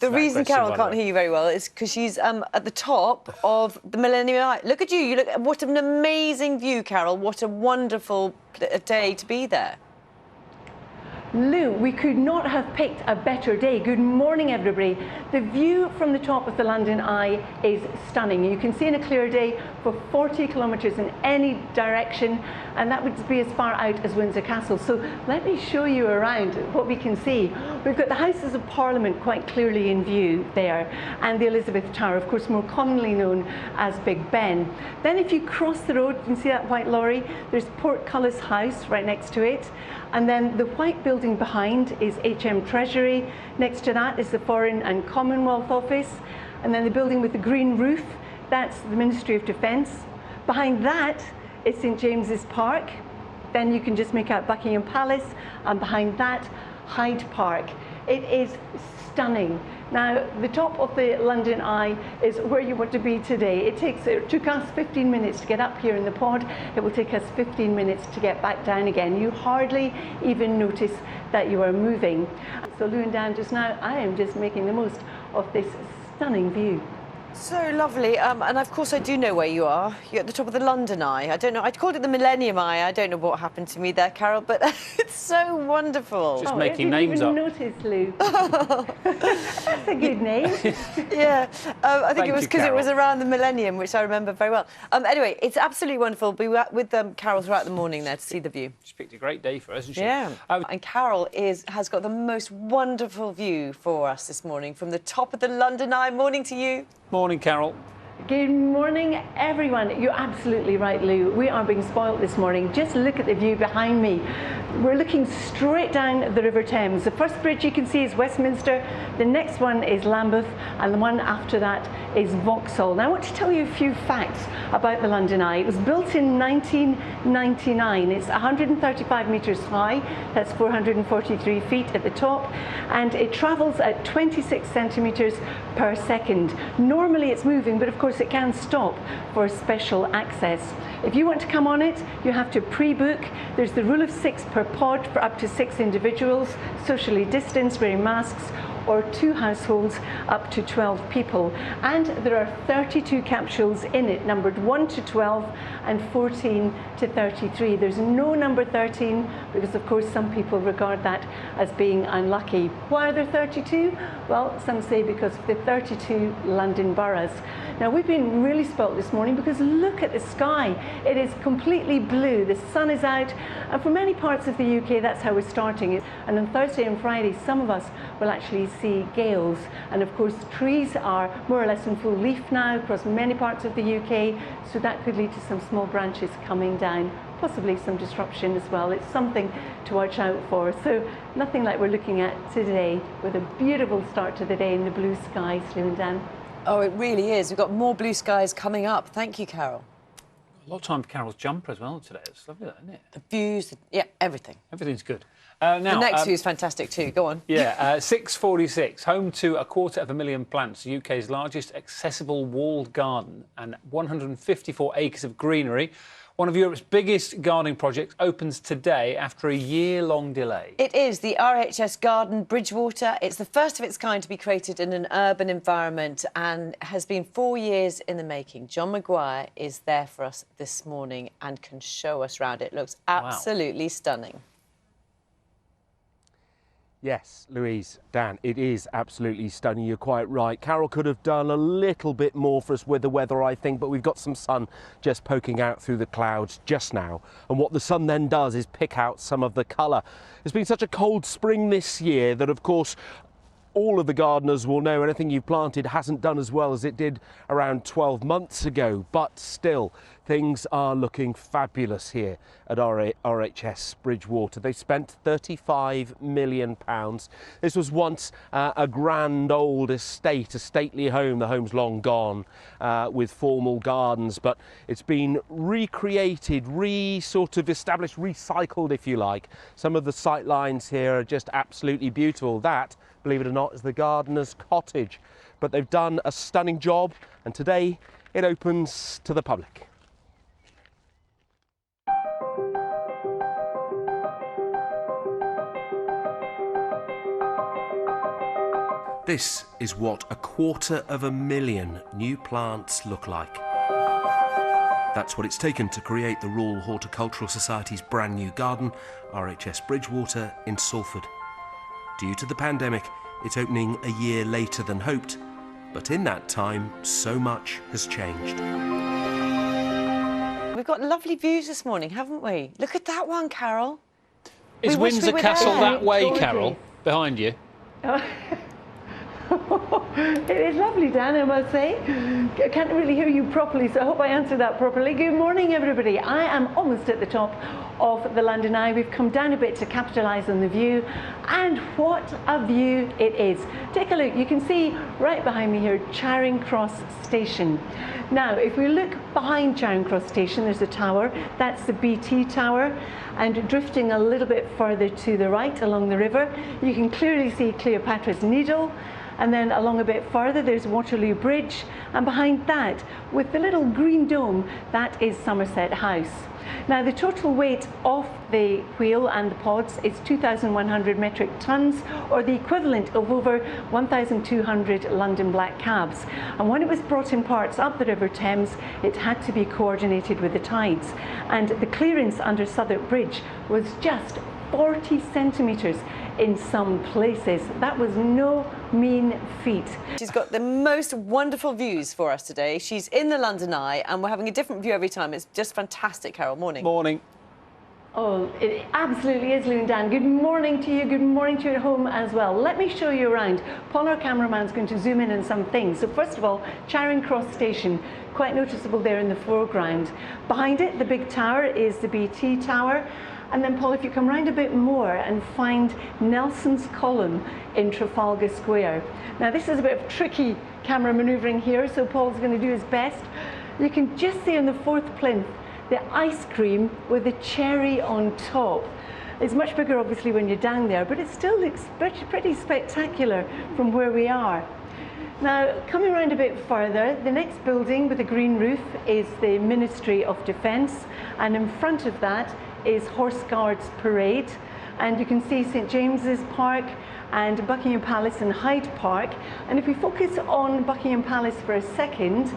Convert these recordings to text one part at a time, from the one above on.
The reason Carol can't hear you very well is because she's at the top of the Millennium Eye. Look at you. You look. What an amazing view, Carol. What a wonderful day to be there. Lou, we could not have picked a better day. Good morning, everybody. The view from the top of the London Eye is stunning. You can see in a clear day for 40 kilometres in any direction, and that would be as far out as Windsor Castle. So let me show you around what we can see. We've got the Houses of Parliament quite clearly in view there, and the Elizabeth Tower, of course, more commonly known as Big Ben. Then if you cross the road, you can see that white lorry, there's Portcullis House right next to it. And then the white building behind is HM Treasury. Next to that is the Foreign and Commonwealth Office. And then the building with the green roof, that's the Ministry of Defence. Behind that is St James's Park. Then you can just make out Buckingham Palace. And behind that, Hyde Park. It is stunning. Now, the top of the London Eye is where you want to be today. It took us 15 minutes to get up here in the pod. It will take us 15 minutes to get back down again. You hardly even notice that you are moving. So Lou and Dan, just now, I am just making the most of this stunning view. So lovely, and of course I do know where you are. You're at the top of the London Eye. I don't know, I'd called it the Millennium Eye. I don't know what happened to me there, Carol, but it's so wonderful. Just making names up. I didn't even notice, Lou. That's a good name. Yeah, I think it was because it was around the millennium, which I remember very well. Anyway, it's absolutely wonderful. We were with Carol throughout the morning there to see the view. She picked a great day for us, hasn't she? Yeah, and Carol has got the most wonderful view for us this morning from the top of the London Eye. Morning to you. Morning, Carol. Good morning, everyone. You're absolutely right, Lou. We are being spoilt this morning. Just look at the view behind me. We're looking straight down the River Thames. The first bridge you can see is Westminster, the next one is Lambeth, and the one after that is Vauxhall. Now, I want to tell you a few facts about the London Eye. It was built in 1999. It's 135 metres high, that's 443 feet at the top, and it travels at 26 centimetres per second. Normally it's moving, but of course it can stop for special access. If you want to come on it, you have to pre-book. There's the rule of 6 per pod for up to 6 individuals, socially distanced, wearing masks, or 2 households up to 12 people. And there are 32 capsules in it, numbered 1 to 12 and 14 to 33. There's no number 13 because, of course, some people regard that as being unlucky. Why are there 32? Well, some say because of the 32 London boroughs. Now, we've been really spoilt this morning because look at the sky. It is completely blue. The sun is out. And for many parts of the UK, that's how we're starting it. And on Thursday and Friday, some of us will actually see gales. And of course, trees are more or less in full leaf now across many parts of the UK. So that could lead to some small branches coming down, possibly some disruption as well. It's something to watch out for. So nothing like we're looking at today, with a beautiful start to the day in the blue skies, Lou and Dan. Oh, it really is. We've got more blue skies coming up. Thank you, Carol. A lot of time for Carol's jumper as well today. It's lovely, that, isn't it? The views, yeah, everything. Everything's good. Now, the next view is fantastic too. Go on. Yeah, 646, home to 250,000 plants, the UK's largest accessible walled garden and 154 acres of greenery. One of Europe's biggest gardening projects opens today after a year-long delay. It is the Rhs Garden Bridgewater. It's the first of its kind to be created in an urban environment and has been 4 years in the making. John Maguire is there for us this morning and can show us around. It looks absolutely stunning. Yes, Louise, Dan, it is absolutely stunning. You're quite right. Carol could have done a little bit more for us with the weather, I think, but we've got some sun just poking out through the clouds just now. And what the sun then does is pick out some of the colour. It's been such a cold spring this year that, of course, all of the gardeners will know anything you've planted hasn't done as well as it did around 12 months ago. But still, things are looking fabulous here at Rhs Bridgewater. They've spent £35 million. This was once a grand old estate, a stately home. The home's long gone, with formal gardens, but it's been recreated, sort of established, recycled, if you like. Some of the sight lines here are just absolutely beautiful. That, believe it or not, is the gardener's cottage. But they've done a stunning job, and today it opens to the public. This is what 250,000 new plants look like. That's what it's taken to create the Royal Horticultural Society's brand new garden, Rhs Bridgewater in Salford. Due to the pandemic, it's opening a year later than hoped, but in that time, so much has changed. We've got lovely views this morning, haven't we? Look at that one, Carol. Is We wish we Windsor were Castle there. that way, Gorgeous. Carol? Behind you? It is lovely, Dan, I must say. I can't really hear you properly, so I hope I answered that properly. Good morning, everybody. I am almost at the top of the London Eye. We've come down a bit to capitalise on the view, and what a view it is. Take a look. You can see right behind me here, Charing Cross Station. Now, if we look behind Charing Cross Station, there's a tower. That's the BT Tower. And drifting a little bit further to the right along the river, you can clearly see Cleopatra's Needle. And then along a bit further, there's Waterloo Bridge. And behind that, with the little green dome, that is Somerset House. Now, the total weight of the wheel and the pods is 2,100 metric tonnes, or the equivalent of over 1,200 London black cabs. And when it was brought in parts up the River Thames, it had to be coordinated with the tides. And the clearance under Southwark Bridge was just 40 centimetres in some places. That was no mean feat. She's got the most wonderful views for us today. She's in the London Eye, and we're having a different view every time. It's just fantastic, Carol. Morning. Morning. Oh, it absolutely is, Lou and Dan. Good morning to you. Good morning to you at home as well. Let me show you around. Paul, our cameraman's going to zoom in on some things. So first of all, Charing Cross Station, quite noticeable there in the foreground. Behind it, the big tower is the BT Tower. And then, Paul, if you come round a bit more and find Nelson's Column in Trafalgar Square. Now, this is a bit of tricky camera manoeuvring here, so Paul's going to do his best. You can just see on the fourth plinth the ice cream with the cherry on top. It's much bigger, obviously, when you're down there, but it still looks pretty spectacular from where we are. Now, coming around a bit further, the next building with a green roof is the Ministry of Defence, and in front of that is Horse Guards Parade, and you can see St James's Park and Buckingham Palace and Hyde Park. And if we focus on Buckingham Palace for a second,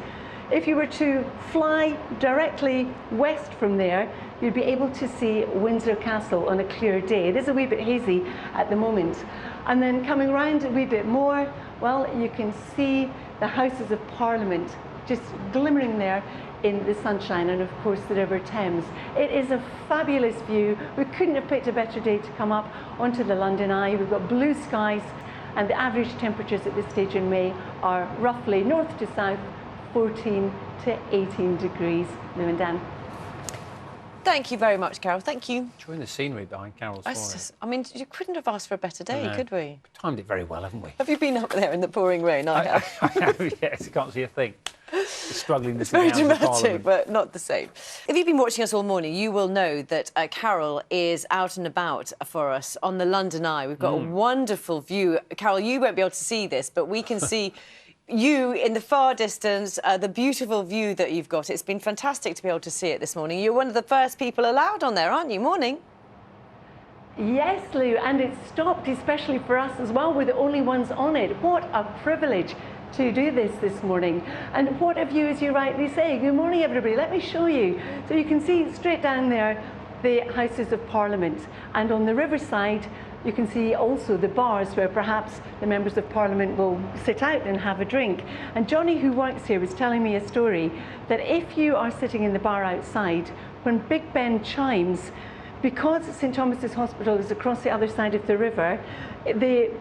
if you were to fly directly west from there, you'd be able to see Windsor Castle on a clear day. It is a wee bit hazy at the moment. And then coming round a wee bit more, well, you can see the Houses of Parliament just glimmering there in the sunshine, and of course the River Thames. It is a fabulous view. We couldn't have picked a better day to come up onto the London Eye. We've got blue skies, and the average temperatures at this stage in May are roughly north to south 14 to 18 degrees. Lou and Dan. Thank you very much, Carol. Thank you. Enjoying the scenery behind Carol's story. I mean, you couldn't have asked for a better day, could we? We timed it very well, haven't we? Have you been up there in the pouring rain? I have. I have, yes. I can't see a thing. Struggling to see Very the House of dramatic, Parliament. but not the same. If you've been watching us all morning, you will know that Carol is out and about for us on the London Eye. We've got a wonderful view. Carol, you won't be able to see this, but we can see you in the far distance, the beautiful view that you've got. It's been fantastic to be able to see it this morning. You're one of the first people allowed on there, aren't you? Morning. Yes, Lou, and it stopped especially for us as well. We're the only ones on it. What a privilege to do this morning. And what a view, as you rightly say. Good morning, everybody. Let me show you. So you can see straight down there the Houses of Parliament, and on the riverside you can see also the bars where perhaps the members of Parliament will sit out and have a drink. And Johnny, who works here, was telling me a story that if you are sitting in the bar outside, when Big Ben chimes, because St Thomas's Hospital is across the other side of the river, the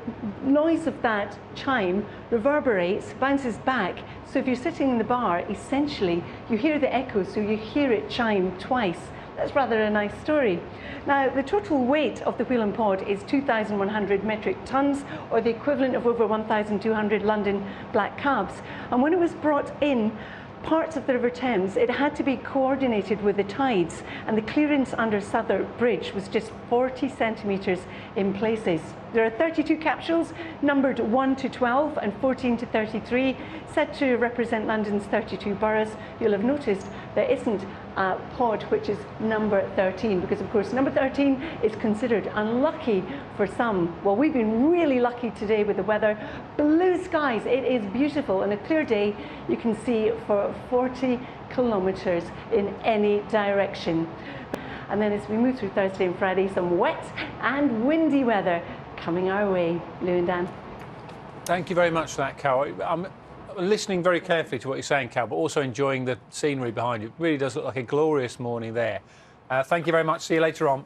noise of that chime reverberates, bounces back. So if you're sitting in the bar, essentially you hear the echo, so you hear it chime twice. That's rather a nice story. Now, the total weight of the wheel and pod is 2,100 metric tonnes, or the equivalent of over 1,200 London black cabs. And when it was brought in parts of the River Thames, it had to be coordinated with the tides, and the clearance under Southwark Bridge was just 40 centimetres in places. There are 32 capsules numbered 1 to 12 and 14 to 33, said to represent London's 32 boroughs. You'll have noticed there isn't pod, which is number 13, because of course number 13 is considered unlucky for some. Well, we've been really lucky today with the weather. Blue skies, it is beautiful, and a clear day you can see for 40 kilometres in any direction. And then as we move through Thursday and Friday, some wet and windy weather coming our way. Lou and Dan. Thank you very much for that, Carol. I'm listening very carefully to what you're saying, Carol, but also enjoying the scenery behind you. It really does look like a glorious morning there. Thank you very much. See you later on.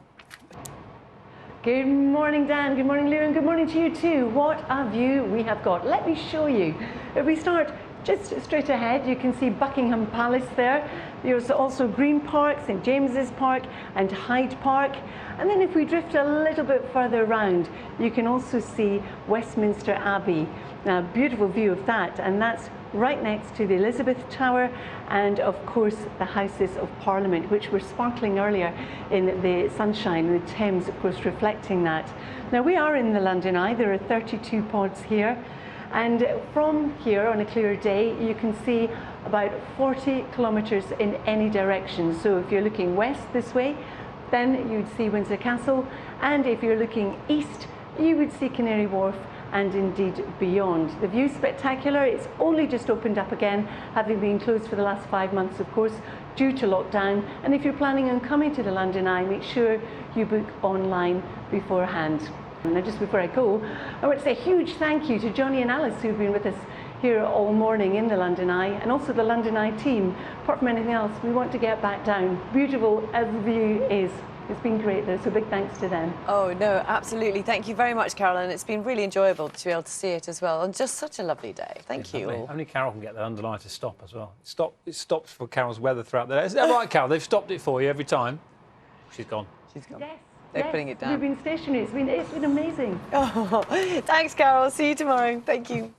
Good morning, Dan. Good morning, Lou, and good morning to you too. What a view we have got. Let me show you. If we start just straight ahead, you can see Buckingham Palace there. There's also Green Park, St James's Park and Hyde Park. And then if we drift a little bit further around, you can also see Westminster Abbey. Now, beautiful view of that, and that's right next to the Elizabeth Tower and of course the Houses of Parliament, which were sparkling earlier in the sunshine, and the Thames of course reflecting that. Now, we are in the London Eye. There are 32 pods here, and from here on a clear day you can see about 40 kilometres in any direction. So if you're looking west this way, then you'd see Windsor Castle, and if you're looking east you would see Canary Wharf and indeed beyond. The view's spectacular. It's only just opened up again, having been closed for the last 5 months of course due to lockdown. And if you're planning on coming to the London Eye, make sure you book online beforehand. Now, just before I go, I want to say a huge thank you to Johnny and Alice, who've been with us here all morning in the London Eye, and also the London Eye team. Apart from anything else, we want to get back down. Beautiful as the view is. It's been great though, so big thanks to them. Oh, no, absolutely. Thank you very much, Carolyn. It's been really enjoyable to be able to see it as well, and just such a lovely day. Thank you all. Only Carol can get the London Eye to stop as well. It stops for Carol's weather throughout the day. Is that right, Carol? They've stopped it for you every time. She's gone. She's gone. Yes. They're putting it down. We've been stationary. It's been amazing. Oh, thanks, Carol. See you tomorrow. Thank you.